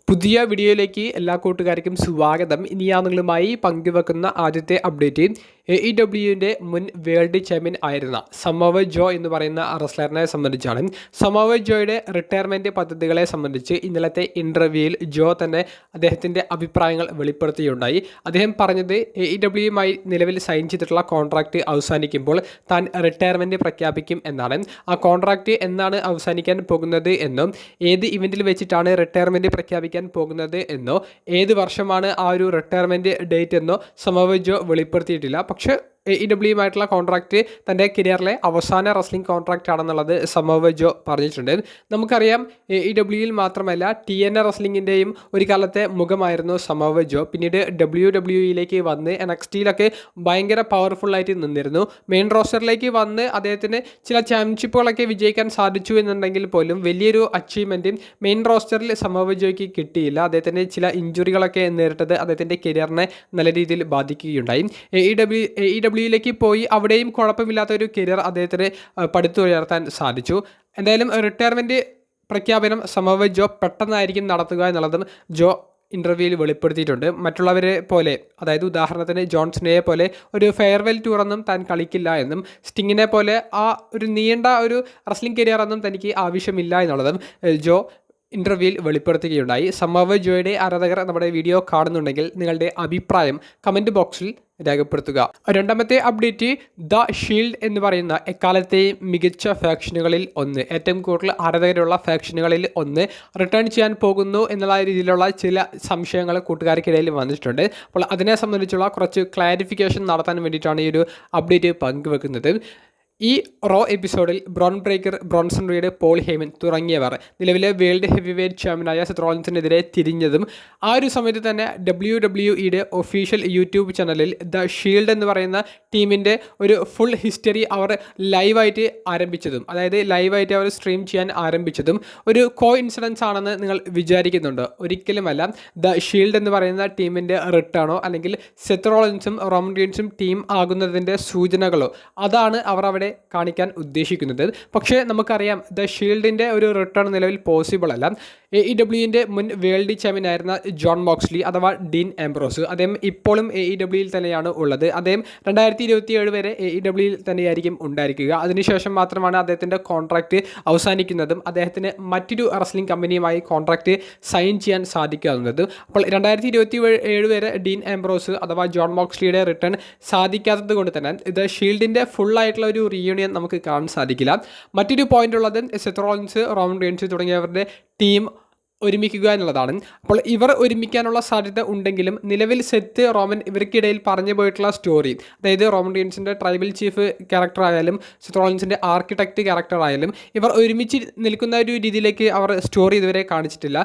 പുതിയ വീഡിയോയിലേക്ക് എല്ലാ കൂട്ടുകാർക്കും സ്വാഗതം. ഇനി ഞാൻ നിങ്ങളുമായി പങ്കുവെക്കുന്ന ആദ്യത്തെ അപ്ഡേറ്റ് AEWന്റെ മുൻ വേൾഡ് ചാമ്പ്യൻ ആയിരുന്ന സമോവ ജോ എന്ന് പറയുന്ന റെസ്ലറിനെ സംബന്ധിച്ചാണ്. സമോവ ജോയുടെ റിട്ടയർമെൻറ്റ് പദ്ധതികളെ സംബന്ധിച്ച് ഇന്നലത്തെ ഇൻ്റർവ്യൂവിൽ ജോ തന്നെ അദ്ദേഹത്തിൻ്റെ അഭിപ്രായങ്ങൾ വെളിപ്പെടുത്തിയുണ്ടായി. അദ്ദേഹം പറഞ്ഞത് AEWയുമായി നിലവിൽ സൈൻ ചെയ്തിട്ടുള്ള കോൺട്രാക്റ്റ് അവസാനിക്കുമ്പോൾ താൻ റിട്ടയർമെൻറ്റ് പ്രഖ്യാപിക്കും എന്നാണ്. ആ കോൺട്രാക്റ്റ് എന്നാണ് അവസാനിക്കാൻ പോകുന്നത് എന്നും ഏത് ഇവൻറ്റിൽ വെച്ചിട്ടാണ് റിട്ടയർമെൻറ്റ് പ്രഖ്യാപിക്കാൻ പോകുന്നത് എന്നോ ഏത് വർഷമാണ് ആ ഒരു റിട്ടയർമെൻറ്റ് ഡേറ്റ് എന്നോ സമോവ ജോ വെളിപ്പെടുത്തിയിട്ടില്ല. പക്ഷേ AEWയുമായിട്ടുള്ള കോൺട്രാക്റ്റ് തൻ്റെ കരിയറിലെ അവസാന റെസ്ലിംഗ് കോൺട്രാക്റ്റ് ആണെന്നുള്ളത് സമോവ ജോ പറഞ്ഞിട്ടുണ്ട്. നമുക്കറിയാം AEWയിൽ മാത്രമല്ല TNA റെസ്ലിംഗിൻ്റെയും ഒരു കാലത്തെ മുഖമായിരുന്നു സമോവ ജോ. പിന്നീട് WWEയിലേക്ക് വന്ന് NXTയിലൊക്കെ ഭയങ്കര പവർഫുള്ളായിട്ട് നിന്നിരുന്നു. മെയിൻ റോസ്റ്ററിലേക്ക് വന്ന് അദ്ദേഹത്തിന് ചില ചാമ്പ്യൻഷിപ്പുകളൊക്കെ വിജയിക്കാൻ സാധിച്ചു എന്നുണ്ടെങ്കിൽ പോലും വലിയൊരു അച്ചീവ്മെൻറ്റും മെയിൻ റോസ്റ്ററിൽ സമോവ ജോയ്ക്ക് കിട്ടിയില്ല. അദ്ദേഹത്തിൻ്റെ ചില ഇഞ്ചുറികളൊക്കെ നേരിട്ടത് അദ്ദേഹത്തിൻ്റെ കരിയറിനെ നല്ല രീതിയിൽ ബാധിക്കുകയുണ്ടായി. AEWയിലേക്ക് പോയി അവിടെയും കുഴപ്പമില്ലാത്തൊരു കരിയർ അദ്ദേഹത്തിന് പടുത്തുയർത്താൻ സാധിച്ചു. എന്തായാലും റിട്ടയർമെൻറ്റ് പ്രഖ്യാപനം സമോവ ജോ പെട്ടെന്നായിരിക്കും നടത്തുക എന്നുള്ളതും ജോ ഇൻ്റർവ്യൂവിൽ വെളിപ്പെടുത്തിയിട്ടുണ്ട്. മറ്റുള്ളവരെ പോലെ, അതായത് ഉദാഹരണത്തിന് ജോൺസനെ പോലെ ഒരു ഫെയർവെൽ ടൂറൊന്നും താൻ കളിക്കില്ല എന്നും സ്റ്റിങ്ങിനെ പോലെ ആ ഒരു നീണ്ട ഒരു റെസ്ലിംഗ് കരിയറൊന്നും തനിക്ക് ആവശ്യമില്ല എന്നുള്ളതും ജോ ഇൻ്റർവ്യൂവിൽ വെളിപ്പെടുത്തുകയുണ്ടായി. സമോവ ജോയുടെ ആരാധകർ നമ്മുടെ വീഡിയോ കാണുന്നുണ്ടെങ്കിൽ നിങ്ങളുടെ അഭിപ്രായം കമൻറ്റ് ബോക്സിൽ രേഖപ്പെടുത്തുക. രണ്ടാമത്തെ അപ്ഡേറ്റ്, ദ ഷീൽഡ് എന്ന് പറയുന്ന എക്കാലത്തെയും മികച്ച ഫാക്ഷനുകളിൽ ഒന്ന്, ഏറ്റവും കൂടുതൽ ആരാധകരുള്ള ഫാക്ഷനുകളിൽ ഒന്ന് റിട്ടേൺ ചെയ്യാൻ പോകുന്നു എന്നുള്ള രീതിയിലുള്ള ചില സംശയങ്ങൾ കൂട്ടുകാർക്കിടയിൽ വന്നിട്ടുണ്ട്. അപ്പോൾ അതിനെ സംബന്ധിച്ചുള്ള കുറച്ച് ക്ലാരിഫിക്കേഷൻ നടത്താൻ വേണ്ടിയിട്ടാണ് ഈ ഒരു അപ്ഡേറ്റ് പങ്കുവെക്കുന്നത്. ഈ റോ എപ്പിസോഡിൽ Bron Breakker, Bronson Reed, Paul Heyman തുടങ്ങിയവർ നിലവിലെ വേൾഡ് ഹെവി വെയ്റ്റ് ചാമ്പ്യനായ സെത്ത് റോളിൻസിനെതിരെ തിരിഞ്ഞതും ആ ഒരു സമയത്ത് തന്നെ WWEയുടെ ഒഫീഷ്യൽ യൂട്യൂബ് ചാനലിൽ ദ ഷീൽഡ് എന്ന് പറയുന്ന ടീമിൻ്റെ ഒരു ഫുൾ ഹിസ്റ്ററി അവർ ലൈവായിട്ട് ആരംഭിച്ചതും, അതായത് ലൈവായിട്ട് അവർ സ്ട്രീം ചെയ്യാൻ ആരംഭിച്ചതും ഒരു കോ ഇൻസിഡൻസ് ആണെന്ന് നിങ്ങൾ വിചാരിക്കുന്നുണ്ട്? ഒരിക്കലുമല്ല. ദ ഷീൽഡ് എന്ന് പറയുന്ന ടീമിൻ്റെ റിട്ടേണോ അല്ലെങ്കിൽ സെത്ത് റോളിൻസും റോമൻ റീൻസും ടീം ആകുന്നതിൻ്റെ സൂചനകളോ അതാണ് അവർ അവിടെ കാണിക്കാൻ ഉദ്ദേശിക്കുന്നത്. പക്ഷേ നമുക്കറിയാം ദ ഷീൽഡിൻ്റെ ഒരു റിട്ടേൺ നിലവിൽ പോസിബിൾ അല്ല. AEWൻ്റെ മുൻ വേൾഡ് ചാമ്പ്യൻ ആയിരുന്ന ജോൺ മോക്സ്ലി അഥവാ ഡീൻ ആംബ്രോസ്, അദ്ദേഹം ഇപ്പോഴും AEWയിൽ തന്നെയാണ് ഉള്ളത്. അദ്ദേഹം 2027 വരെ AEWയിൽ തന്നെയായിരിക്കും ഉണ്ടായിരിക്കുക. അതിനുശേഷം മാത്രമാണ് അദ്ദേഹത്തിൻ്റെ കോൺട്രാക്റ്റ് അവസാനിക്കുന്നതും അദ്ദേഹത്തിന് മറ്റൊരു റെസ്ലിംഗ് കമ്പനിയുമായി കോൺട്രാക്റ്റ് സൈൻ ചെയ്യാൻ സാധിക്കാവുന്നത്. അപ്പോൾ 2027 വരെ ഡീൻ ആംബ്രോസ് അഥവാ ജോൺ മോക്സ്ലിയുടെ റിട്ടേൺ സാധിക്കാത്തത് കൊണ്ട് തന്നെ ഇത് ഷീൽഡിൻ്റെ ഫുള്ളായിട്ടുള്ള ഒരു റീയൂണിയൻ നമുക്ക് കാണാൻ സാധിക്കില്ല. മറ്റൊരു പോയിന്റ് ഉള്ളത് സെത്ത് റോളിൻസ്, റോമൻ റീൻസ് തുടങ്ങിയവരുടെ ടീം ഒരുമിക്കുക എന്നുള്ളതാണ്. അപ്പോൾ ഇവർ ഒരുമിക്കാനുള്ള സാധ്യത ഉണ്ടെങ്കിലും നിലവിൽ സെത്ത്, റോമൻ ഇവർക്കിടയിൽ പറഞ്ഞു പോയിട്ടുള്ള സ്റ്റോറി, അതായത് റോമൻ റീൻസിൻ്റെ ട്രൈബൽ ചീഫ് ക്യാരക്ടർ ആയാലും സെത്ത് റോളിൻസിൻ്റെ ആർക്കിടെക്റ്റ് ക്യാരക്ടർ ആയാലും ഇവർ ഒരുമിച്ച് നിൽക്കുന്ന ഒരു രീതിയിലേക്ക് അവർ സ്റ്റോറി ഇതുവരെ കാണിച്ചിട്ടില്ല.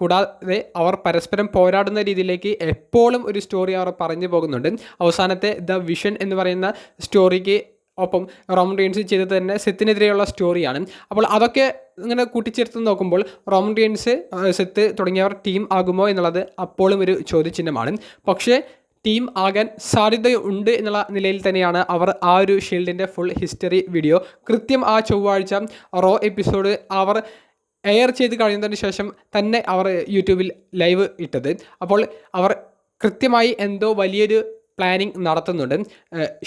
കൂടാതെ അവർ പരസ്പരം പോരാടുന്ന രീതിയിലേക്ക് എപ്പോഴും ഒരു സ്റ്റോറി അവർ പറഞ്ഞു പോകുന്നുണ്ട്. അവസാനത്തെ ദ വിഷൻ എന്ന് പറയുന്ന സ്റ്റോറിക്ക് ഒപ്പം റോമൻ റീൻസ് ചെയ്തത് തന്നെ സെത്തിനെതിരെയുള്ള സ്റ്റോറിയാണ്. അപ്പോൾ അതൊക്കെ ഇങ്ങനെ കൂട്ടിച്ചേർത്ത് നോക്കുമ്പോൾ റോമൻ റീൻസ്, സെത്ത് തുടങ്ങിയവർ ടീം ആകുമോ എന്നുള്ളത് അപ്പോഴും ഒരു ചോദ്യചിഹ്നമാണ്. പക്ഷേ ടീം ആകാൻ സാധ്യതയുണ്ട് എന്നുള്ള നിലയിൽ തന്നെയാണ് അവർ ആ ഒരു ഷീൽഡിൻ്റെ ഫുൾ ഹിസ്റ്ററി വീഡിയോ കൃത്യം ആ ചൊവ്വാഴ്ച റോ എപ്പിസോഡ് അവർ എയർ ചെയ്ത് കഴിയുന്നതിന് ശേഷം തന്നെ അവർ യൂട്യൂബിൽ ലൈവ് ഇട്ടത്. അപ്പോൾ അവർ കൃത്യമായി എന്തോ വലിയൊരു പ്ലാനിങ് നടത്തുന്നുണ്ട്.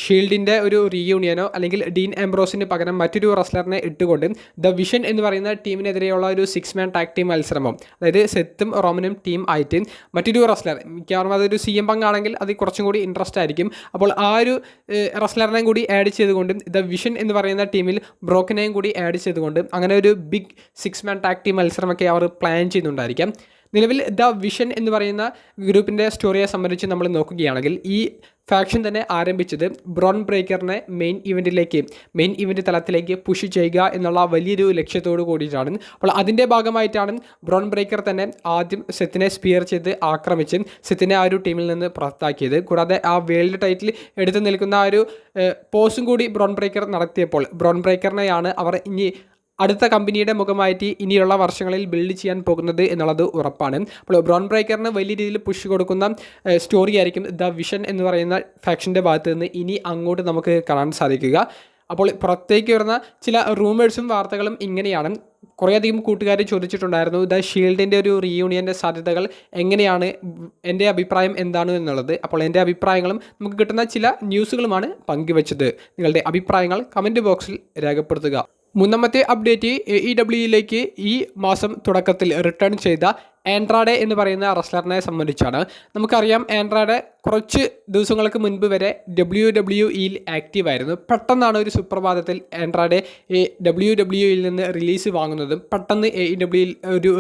ഷീൽഡിൻ്റെ ഒരു റീയൂണിയനോ അല്ലെങ്കിൽ ഡീൻ ആംബ്രോസിന് പകരം മറ്റൊരു റെസ്ലറിനെ ഇട്ടുകൊണ്ട് ദ വിഷൻ എന്ന് പറയുന്ന ടീമിനെതിരെയുള്ള ഒരു 6 മാൻ ടാഗ് ടീം മത്സരമോ, അതായത് സെത്തും റോമനും ടീം ആയിട്ട് മറ്റൊരു റെസ്ലർ, മിക്കവാറും അതൊരു CM Punk ആണെങ്കിൽ അത് കുറച്ചും കൂടി ഇൻട്രസ്റ്റ് ആയിരിക്കും. അപ്പോൾ ആ ഒരു റെസ്ലറിനെയും കൂടി ആഡ് ചെയ്തുകൊണ്ടും ദ വിഷൻ എന്ന് പറയുന്ന ടീമിൽ ബ്രോക്കിനെയും കൂടി ആഡ് ചെയ്തുകൊണ്ടും അങ്ങനെ ഒരു ബിഗ് 6 മാൻ ടാഗ് ടീം മത്സരമൊക്കെ അവർ പ്ലാൻ ചെയ്യുന്നുണ്ടായിരിക്കാം. നിലവിൽ ദ വിഷൻ എന്ന് പറയുന്ന ഗ്രൂപ്പിൻ്റെ സ്റ്റോറിയെ സംബന്ധിച്ച് നമ്മൾ നോക്കുകയാണെങ്കിൽ ഈ ഫാക്ഷൻ തന്നെ ആരംഭിച്ചത് ബ്രോൺ ബ്രേക്കറിനെ മെയിൻ ഇവൻ്റ് തലത്തിലേക്ക് പുഷ് ചെയ്യുക എന്നുള്ള വലിയൊരു ലക്ഷ്യത്തോടു കൂടിയിട്ടാണ്. അപ്പോൾ അതിൻ്റെ ഭാഗമായിട്ടാണ് ബ്രോൺ ബ്രേക്കർ തന്നെ ആദ്യം സെത്തിനെ സ്പിയർ ചെയ്ത് ആക്രമിച്ച് സെത്തിനെ ആ ഒരു ടീമിൽ നിന്ന് പുറത്താക്കിയത്. കൂടാതെ ആ വേൾഡ് ടൈറ്റിൽ എടുത്തു നിൽക്കുന്ന ആ ഒരു പോസും കൂടി ബ്രോൺ ബ്രേക്കർ നടത്തിയപ്പോൾ ബ്രോൺ ബ്രേക്കറിനെയാണ് അവർ ഇനി അടുത്ത കമ്പനിയുടെ മുഖമായിട്ട് ഇനിയുള്ള വർഷങ്ങളിൽ ബിൽഡ് ചെയ്യാൻ പോകുന്നത് എന്നുള്ളത് ഉറപ്പാണ്. അപ്പോൾ ബ്രോൺ ബ്രേക്കറിന് വലിയ രീതിയിൽ പുഷ് കൊടുക്കുന്ന സ്റ്റോറി ആയിരിക്കും ദ വിഷൻ എന്ന് പറയുന്ന ഫാക്ഷൻ്റെ ഭാഗത്ത് നിന്ന് ഇനി അങ്ങോട്ട് നമുക്ക് കാണാൻ സാധിക്കുക. അപ്പോൾ പുറത്തേക്ക് വരുന്ന ചില റൂമേഴ്സും വാർത്തകളും ഇങ്ങനെയാണ്. കുറേയധികം കൂട്ടുകാർ ചോദിച്ചിട്ടുണ്ടായിരുന്നു ദ ഷീൽഡിൻ്റെ ഒരു റീയൂണിയൻ്റെ സാധ്യതകൾ എങ്ങനെയാണ്, എൻ്റെ അഭിപ്രായം എന്താണ് എന്നുള്ളത്. അപ്പോൾ എൻ്റെ അഭിപ്രായങ്ങളും നമുക്ക് കിട്ടുന്ന ചില ന്യൂസുകളുമാണ് പങ്കുവച്ചത്. നിങ്ങളുടെ അഭിപ്രായങ്ങൾ കമൻറ്റ് ബോക്സിൽ രേഖപ്പെടുത്തുക. മൂന്നാമത്തെ അപ്ഡേറ്റ് AEWയിലേക്ക് ഈ മാസം തുടക്കത്തിൽ റിട്ടേൺ ചെയ്ത ആൻഡ്രാഡെ എന്ന് പറയുന്ന റെസ്ലറിനെ സംബന്ധിച്ചാണ്. നമുക്കറിയാം ആൻഡ്രാഡെ കുറച്ച് ദിവസങ്ങൾക്ക് മുൻപ് വരെ WWEയിൽ ആക്റ്റീവായിരുന്നു. പെട്ടെന്നാണ് ഒരു സുപ്രഭാതത്തിൽ ആൻഡ്രാഡെ WWEയിൽ നിന്ന് റിലീസ് വാങ്ങുന്നതും പെട്ടെന്ന് AEWയിൽ ഒരു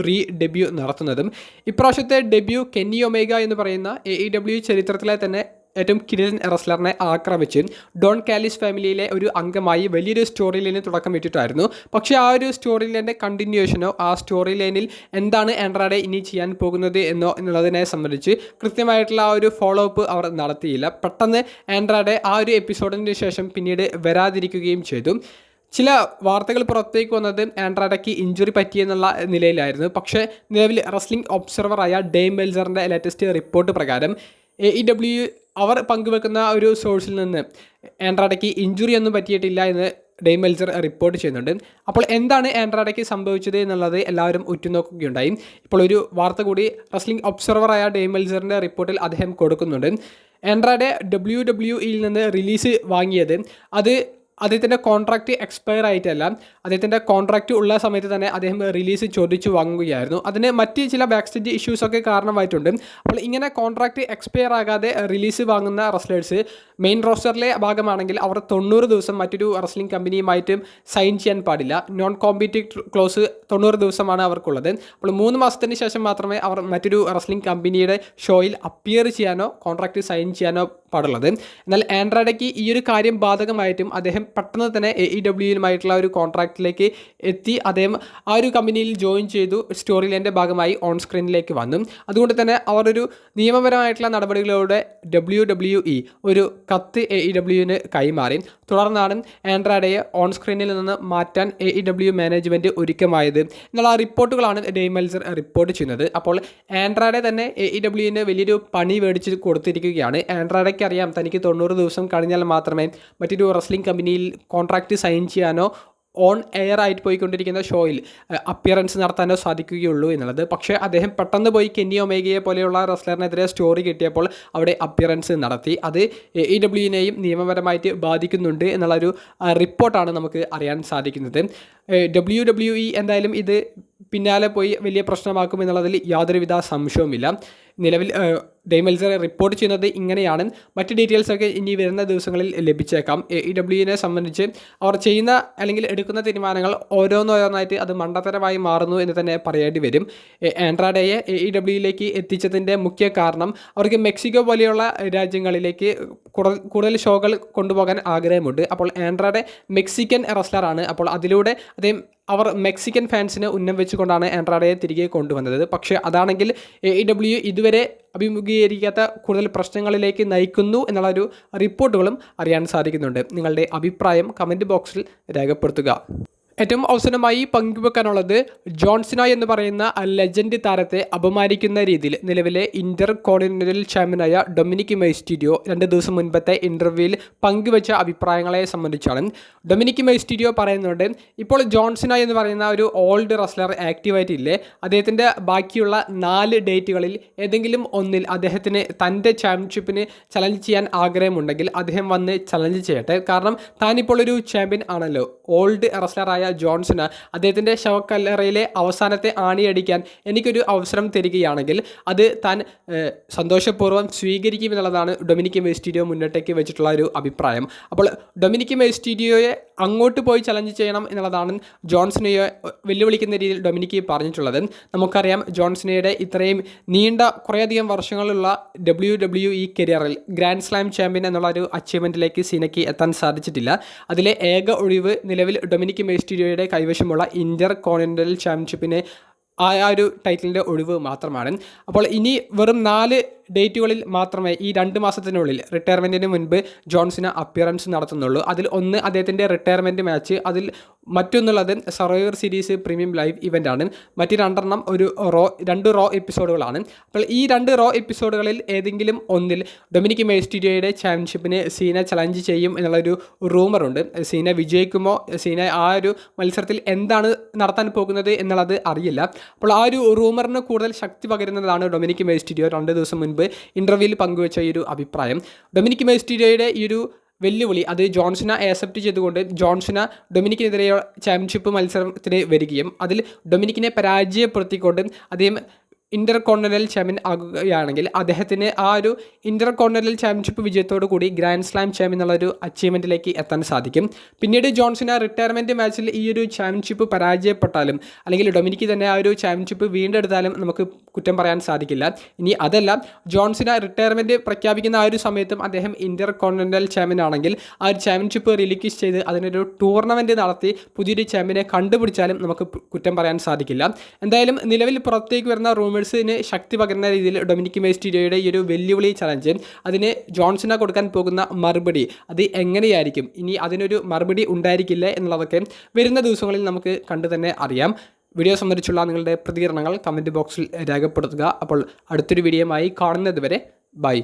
ഡെബ്യൂ നടത്തുന്നതും. ഇപ്രാവശ്യത്തെ ഡെബ്യൂ കെന്നി ഒമേഗ എന്ന് പറയുന്ന AEW ചരിത്രത്തിലെ തന്നെ ഏറ്റവും കിടിലൻ റെസ്ലറിനെ ആക്രമിച്ച് ഡോൺ കാലിസ് ഫാമിലിയിലെ ഒരു അംഗമായി വലിയൊരു സ്റ്റോറി ലൈനിന് തുടക്കം ഇട്ടിട്ടായിരുന്നു. പക്ഷേ ആ ഒരു സ്റ്റോറി ലൈനിൻ്റെ കണ്ടിന്യൂഷനോ ആ സ്റ്റോറി ലൈനിൽ എന്താണ് ആൻഡ്രാഡെ ഇനി ചെയ്യാൻ പോകുന്നത് എന്നുള്ളതിനെ സംബന്ധിച്ച് കൃത്യമായിട്ടുള്ള ആ ഒരു ഫോളോ അപ്പ് അവർ നടത്തിയില്ല. പെട്ടെന്ന് ആൻഡ്രാഡെ ആ ഒരു എപ്പിസോഡിന് ശേഷം പിന്നീട് വരാതിരിക്കുകയും ചെയ്തു. ചില വാർത്തകൾ പുറത്തേക്ക് വന്നത് ആൻഡ്രാഡയ്ക്ക് ഇഞ്ചുറി പറ്റിയെന്നുള്ള നിലയിലായിരുന്നു. പക്ഷേ നിലവിൽ റെസ്ലിംഗ് ഒബ്സർവറായ ഡെയ്ൻ മെൽസറിൻ്റെ ലേറ്റസ്റ്റ് റിപ്പോർട്ട് പ്രകാരം AEW അവർ പങ്കുവെക്കുന്ന ഒരു സോഴ്സിൽ നിന്ന് ആൻഡ്രാഡയ്ക്ക് ഇഞ്ചുറി ഒന്നും പറ്റിയിട്ടില്ല എന്ന് ഡെയ്ൻ മെൽസർ റിപ്പോർട്ട് ചെയ്യുന്നുണ്ട്. അപ്പോൾ എന്താണ് ആൻഡ്രാഡയ്ക്ക് സംഭവിച്ചത് എന്നുള്ളത് എല്ലാവരും ഉറ്റുനോക്കുകയുണ്ടായി. ഇപ്പോൾ ഒരു വാർത്ത കൂടി റെസ്ലിംഗ് ഒബ്സർവറായ ഡെയ്ൻ മെൽസറിൻ്റെ റിപ്പോർട്ടിൽ അദ്ദേഹം കൊടുക്കുന്നുണ്ട്. ആൻഡ്രാഡെ WWEയിൽ നിന്ന് റിലീസ് വാങ്ങിയത് അത് അദ്ദേഹത്തിൻ്റെ കോൺട്രാക്റ്റ് എക്സ്പയർ ആയിട്ടല്ല, അദ്ദേഹത്തിൻ്റെ കോൺട്രാക്റ്റ് ഉള്ള സമയത്ത് തന്നെ അദ്ദേഹം റിലീസ് ചോദിച്ചു വാങ്ങുകയായിരുന്നു. അതിന് മറ്റ് ചില ബാക്ക് സ്റ്റേജ് ഇഷ്യൂസൊക്കെ കാരണമായിട്ടുണ്ട്. അപ്പോൾ ഇങ്ങനെ കോൺട്രാക്റ്റ് എക്സ്പയർ ആകാതെ റിലീസ് വാങ്ങുന്ന റെസ്ലേഴ്സ് മെയിൻ റോസ്റ്ററിലെ ഭാഗമാണെങ്കിൽ അവർ 90 ദിവസം മറ്റൊരു റെസ്ലിംഗ് കമ്പനിയുമായിട്ടും സൈൻ ചെയ്യാൻ പാടില്ല. നോൺ കോമ്പറ്റീവ് ക്ലോസ് 90 ദിവസമാണ് അവർക്കുള്ളത്. അപ്പോൾ 3 മാസത്തിന് ശേഷം മാത്രമേ അവർ മറ്റൊരു റെസ്ലിംഗ് കമ്പനിയുടെ ഷോയിൽ അപ്പിയർ ചെയ്യാനോ കോൺട്രാക്റ്റ് സൈൻ ചെയ്യാനോ പാടുള്ളത്. എന്നാൽ ആൻഡ്രാഡയ്ക്ക് ഈ ഒരു കാര്യം ബാധകമായിട്ടും അദ്ദേഹം പെട്ടെന്ന് തന്നെ AEWയുമായിട്ടുള്ള ഒരു കോൺട്രാക്റ്റിലേക്ക് എത്തി അദ്ദേഹം ആ ഒരു കമ്പനിയിൽ ജോയിൻ ചെയ്തു. സ്റ്റോറി ലൈൻ്റെ ഭാഗമായി ഓൺ സ്ക്രീനിലേക്ക് വന്നു. അതുകൊണ്ട് തന്നെ അവർ ഒരു നിയമപരമായിട്ടുള്ള നടപടികളിലൂടെ WWE ഒരു കത്ത് AEWന് കൈമാറി. തുടർന്നാണ് ആൻഡ്രാഡയെ ഓൺ സ്ക്രീനിൽ നിന്ന് മാറ്റാൻ AEW മാനേജ്മെൻറ്റ് ഒരുക്കമായത് എന്നുള്ള റിപ്പോർട്ടുകളാണ് ഡെയ്ൻ മെൽസർ റിപ്പോർട്ട് ചെയ്യുന്നത്. അപ്പോൾ ആൻഡ്രാഡെ തന്നെ AEWന് വലിയൊരു പണി മേടിച്ച് കൊടുത്തിരിക്കുകയാണ്. ആൻഡ്രാഡയ്ക്ക് അറിയാം തനിക്ക് 90 ദിവസം കഴിഞ്ഞാൽ മാത്രമേ മറ്റൊരു റെസ്ലിംഗ് കമ്പനിയിൽ കോൺട്രാക്റ്റ് സൈൻ ചെയ്യാനോ ഓൺ എയർ ആയിട്ട് പോയിക്കൊണ്ടിരിക്കുന്ന ഷോയിൽ അപ്പിയറൻസ് നടത്താനോ സാധിക്കുകയുള്ളൂ എന്നുള്ളത്. പക്ഷേ അദ്ദേഹം പെട്ടെന്ന് പോയി കെന്നി ഒമേഗയെ പോലെയുള്ള റെസ്ലറിനെതിരെ സ്റ്റോറി കിട്ടിയപ്പോൾ അവിടെ അപ്പിയറൻസ് നടത്തി. അത് AEWനെയും നിയമപരമായിട്ട് ബാധിക്കുന്നുണ്ട് എന്നുള്ളൊരു റിപ്പോർട്ടാണ് നമുക്ക് അറിയാൻ സാധിക്കുന്നത്. WWE എന്തായാലും ഇത് പിന്നാലെ പോയി വലിയ പ്രശ്നമാക്കും എന്നുള്ളതിൽ യാതൊരുവിധ സംശയവുമില്ല. നിലവിൽ ഡെയ്ൻ മെൽസർ റിപ്പോർട്ട് ചെയ്യുന്നത് ഇങ്ങനെയാണ്. മറ്റ് ഡീറ്റെയിൽസൊക്കെ ഇനി വരുന്ന ദിവസങ്ങളിൽ ലഭിച്ചേക്കാം. AEWനെ സംബന്ധിച്ച് അവർ ചെയ്യുന്ന അല്ലെങ്കിൽ എടുക്കുന്ന തീരുമാനങ്ങൾ ഓരോന്നോരോന്നായിട്ട് അത് മണ്ടത്തരമായി മാറുന്നു എന്ന് തന്നെ പറയേണ്ടി വരും. ആൻഡ്രാഡയെ AEWയിലേക്ക് എത്തിച്ചതിൻ്റെ മുഖ്യ കാരണം അവർക്ക് മെക്സിക്കോ പോലെയുള്ള രാജ്യങ്ങളിലേക്ക് കൂടുതൽ ഷോകൾ കൊണ്ടുപോകാൻ ആഗ്രഹമുണ്ട്. അപ്പോൾ ആൻഡ്രാഡെ മെക്സിക്കൻ റെസ്ലറാണ്. അപ്പോൾ അതിലൂടെ അവർ മെക്സിക്കൻ ഫാൻസിനെ ഉന്നം വെച്ചുകൊണ്ടാണ് ആൻഡ്രാഡയെ തിരികെ കൊണ്ടുവന്നത്. പക്ഷേ അതാണെങ്കിൽ AEW ഇതുവരെ അഭിമുഖീകരിക്കാത്ത കൂടുതൽ പ്രശ്നങ്ങളിലേക്ക് നയിക്കുന്നു എന്നുള്ളൊരു റിപ്പോർട്ടുകളും അറിയാൻ സാധിക്കുന്നുണ്ട്. നിങ്ങളുടെ അഭിപ്രായം കമൻറ്റ് ബോക്സിൽ രേഖപ്പെടുത്തുക. ഏറ്റവും അവസാനമായി പങ്കുവെക്കാനുള്ളത് ജോൺ സിന എന്ന് പറയുന്ന ലെജൻഡ് താരത്തെ അപമാനിക്കുന്ന രീതിയിൽ നിലവിലെ ഇന്റർ കോണ്ടിനെന്റൽ ചാമ്പ്യനായ ഡൊമിനിക് മൈസ്റ്റീരിയോ 2 ദിവസം മുൻപത്തെ ഇൻ്റർവ്യൂവിൽ പങ്കുവെച്ച അഭിപ്രായങ്ങളെ സംബന്ധിച്ചാണ്. ഡൊമിനിക് മൈസ്റ്റീരിയോ പറയുന്നുണ്ട്, ഇപ്പോൾ ജോൺ സിന എന്ന് പറയുന്ന ഒരു ഓൾഡ് റെസ്ലർ ആക്റ്റീവായിട്ടില്ലേ, അദ്ദേഹത്തിൻ്റെ ബാക്കിയുള്ള 4 ഡേറ്റുകളിൽ ഏതെങ്കിലും ഒന്നിൽ അദ്ദേഹത്തിന് തൻ്റെ ചാമ്പ്യൻഷിപ്പിന് ചലഞ്ച് ചെയ്യാൻ ആഗ്രഹമുണ്ടെങ്കിൽ അദ്ദേഹം വന്ന് ചലഞ്ച് ചെയ്യട്ടെ. കാരണം താനിപ്പോൾ ഒരു ചാമ്പ്യൻ ആണല്ലോ. ഓൾഡ് റെസ്ലറായ ജോൺസൺ അദ്ദേഹത്തിൻ്റെ ശവക്കല്ലറയിലെ അവസാനത്തെ ആണിയടിക്കാൻ എനിക്കൊരു അവസരം തരികയാണെങ്കിൽ അത് താൻ സന്തോഷപൂർവ്വം സ്വീകരിക്കുമെന്നുള്ളതാണ് ഡൊമിനിക് മൈസ്റ്റീരിയോ മുന്നോട്ടേക്ക് വെച്ചിട്ടുള്ള ഒരു അഭിപ്രായം. അപ്പോൾ ഡൊമിനിക് മൈസ്റ്റീരിയോയെ അങ്ങോട്ട് പോയി ചലഞ്ച് ചെയ്യണം എന്നുള്ളതാണ് ജോൺസണയെ വെല്ലുവിളിക്കുന്ന രീതിയിൽ ഡൊമിനിക് പറഞ്ഞിട്ടുള്ളത്. നമുക്കറിയാം ജോൺസണയുടെ ഇത്രയും നീണ്ട കുറേയധികം വർഷങ്ങളുള്ള WWE കരിയറിൽ ഗ്രാൻഡ് സ്ലാം ചാമ്പ്യൻ എന്നുള്ള ഒരു അച്ചീവ്മെൻറ്റിലേക്ക് സീനയ്ക്ക് എത്താൻ സാധിച്ചിട്ടില്ല. അതിലെ ഏക ഒഴിവ് നിലവിൽ ഡൊമിനിക് മൈസ്റ്റീരിയോയുടെ കൈവശമുള്ള ഇന്റർ കോണ്ടിനെന്റൽ ചാമ്പ്യൻഷിപ്പിനെ ആ ഒരു ടൈറ്റിലിൻ്റെ ഒഴിവ് മാത്രമാണ്. അപ്പോൾ ഇനി വെറും 4 ഡേറ്റുകളിൽ മാത്രമേ ഈ 2 മാസത്തിനുള്ളിൽ റിട്ടയർമെൻറ്റിന് മുൻപ് ജോൺ സിന അപ്പിയറൻസ് നടത്തുന്നുള്ളൂ. അതിൽ ഒന്ന് അദ്ദേഹത്തിൻ്റെ റിട്ടയർമെൻറ്റ് മാച്ച്, അതിൽ മറ്റൊന്നുള്ളത് survivor series premium live event ആണ്. മറ്റ് 2 ഒരു രണ്ട് റോ എപ്പിസോഡുകളാണ്. അപ്പോൾ ഈ 2 റോ എപ്പിസോഡുകളിൽ ഏതെങ്കിലും ഒന്നിൽ ഡൊമിനിക് മിസ്റ്റീരിയോയുടെ ചാമ്പ്യൻഷിപ്പിന് സീന ചലഞ്ച് ചെയ്യും എന്നുള്ളൊരു റൂമറുണ്ട്. സീന വിജയിക്കുമോ, സീന ആ ഒരു മത്സരത്തിൽ എന്താണ് നടത്താൻ പോകുന്നത് എന്നുള്ളത് അറിയില്ല. അപ്പോൾ ആ ഒരു റൂമറിന് കൂടുതൽ ശക്തി പകരുന്നതാണ് ഡൊമിനിക് മിസ്റ്റീരിയോ 2 ദിവസം മുൻപ് ഇൻ്റർവ്യൂവിൽ പങ്കുവച്ച ഈ ഒരു അഭിപ്രായം. ഡൊമിനിക് മിസ്റ്റീരിയോയുടെ ഈ ഒരു വെല്ലുവിളി അത് ജോൺ സിന ആക്സെപ്റ്റ് ചെയ്തുകൊണ്ട് ജോൺ സിന ഡൊമിനിക്കിനെതിരെ ചാമ്പ്യൻഷിപ്പ് മത്സരത്തിന് വരികയും അതിൽ ഡൊമിനിക്കിനെ പരാജയപ്പെടുത്തിക്കൊണ്ട് അദ്ദേഹം ഇൻ്റർകോണ്ടിനൽ ചാമ്പ്യൻ ആകുകയാണെങ്കിൽ അദ്ദേഹത്തിന് ആ ഒരു ഇൻ്റർകോണ്ടിനൽ ചാമ്പ്യൻഷിപ്പ് വിജയത്തോടു കൂടി ഗ്രാൻഡ് സ്ലാം ചാമ്പ്യൻ എന്നുള്ളൊരു അച്ചീവ്മെൻറ്റിലേക്ക് എത്താൻ സാധിക്കും. പിന്നീട് ജോൺ സിന റിട്ടയർമെൻറ്റ് മാച്ചിൽ ഈ ഒരു ചാമ്പ്യൻഷിപ്പ് പരാജയപ്പെട്ടാലും അല്ലെങ്കിൽ ഡൊമിനിക്ക് തന്നെ ആ ഒരു ചാമ്പ്യൻഷിപ്പ് വീണ്ടെടുത്താലും നമുക്ക് കുറ്റം പറയാൻ സാധിക്കില്ല. ഇനി അതല്ല, ജോൺ സിന റിട്ടയർമെൻറ്റ് പ്രഖ്യാപിക്കുന്ന ആ ഒരു സമയത്തും അദ്ദേഹം ഇൻ്റർകോണ്ടിനൽ ചാമ്പ്യൻ ആണെങ്കിൽ ആ ഒരു ചാമ്പ്യൻഷിപ്പ് റിലീക്സ് ചെയ്ത് അതിനൊരു ടൂർണമെൻറ്റ് നടത്തി പുതിയൊരു ചാമ്പ്യനെ കണ്ടുപിടിച്ചാലും നമുക്ക് കുറ്റം പറയാൻ സാധിക്കില്ല. എന്തായാലും നിലവിൽ പുറത്തേക്ക് വരുന്ന റൂമേഴ്സിന് ശക്തി പകരുന്ന രീതിയിൽ ഡൊമിനിക് മിസ്റ്റീരിയോയുടെ ഈ ഒരു വെല്ലുവിളി ചലഞ്ച്, അതിന് ജോൺ സിന കൊടുക്കാൻ പോകുന്ന മറുപടി അത് എങ്ങനെയായിരിക്കും, ഇനി അതിനൊരു മറുപടി ഉണ്ടായിരിക്കില്ല എന്നുള്ളതൊക്കെ വരുന്ന ദിവസങ്ങളിൽ നമുക്ക് കണ്ടു തന്നെ അറിയാം. വീഡിയോ സംബന്ധിച്ചുള്ള നിങ്ങളുടെ പ്രതികരണങ്ങൾ കമൻറ്റ് ബോക്സിൽ രേഖപ്പെടുത്തുക. അപ്പോൾ അടുത്തൊരു വീഡിയോയുമായി കാണുന്നത് വരെ ബൈ.